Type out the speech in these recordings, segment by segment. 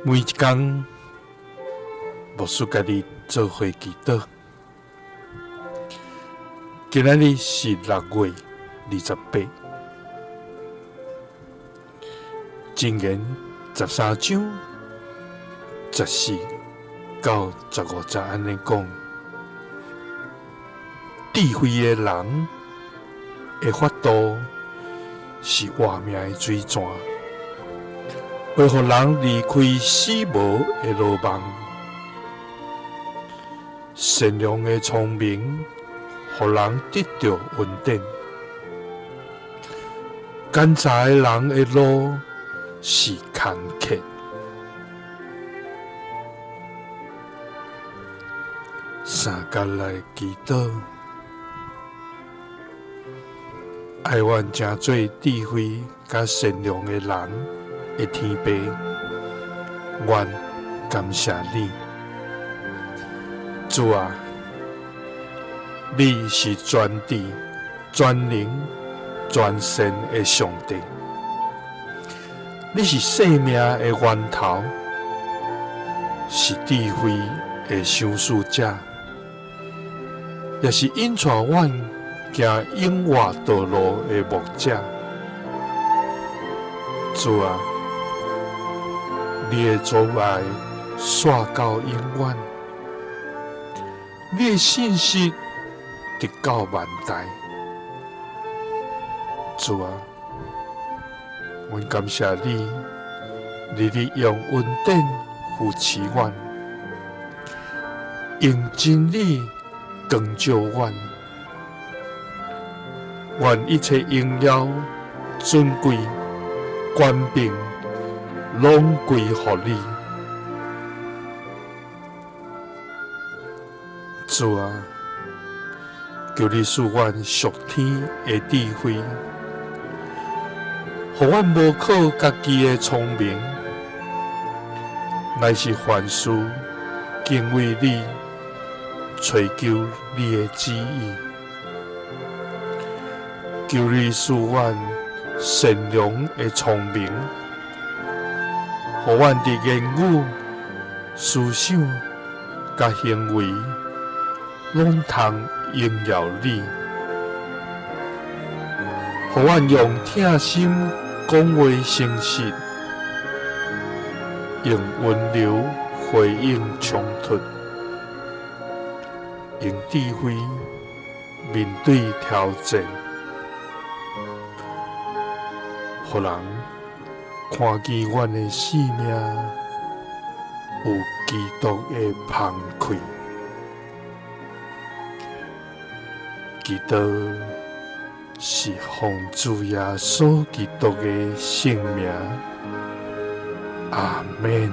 每一天，牧师家己做伙祈祷。今仔日是6月28，箴言13章14到15節安尼講：智慧的人的法度是活命的水泉，會予人離開死無的路網。善良的聰明，予人得到穩定；奸詐的人的路是坎坷。三角來祈禱，愛願成做智慧甲善良的人的天父，願感謝你，主啊！你是全知、全能、全善的上帝，你是生命的源頭，是智慧的賞賜者，也是引帶阮行永活道路的牧者。主啊，你的慈愛線到永遠，你的信實直到萬代。主啊，阮感謝你，你用恩典扶持阮，用真理光照阮，願一切榮耀、尊貴、權柄，攏歸予你。主啊，求你賜阮屬天的智慧，予阮無靠家己的聰明，乃是凡事敬畏你，追求你的旨意。求你賜阮善良的聰明，予阮的言語、思想甲行為，攏通榮耀你，予阮用疼心講話誠實，用溫柔回應衝突，用智慧面對挑戰，予人看見阮的生命有基督的澎湃。祈禱是奉主耶穌基督的聖名，阿們。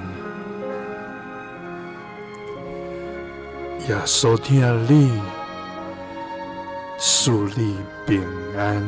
耶穌聽你，賜你平安。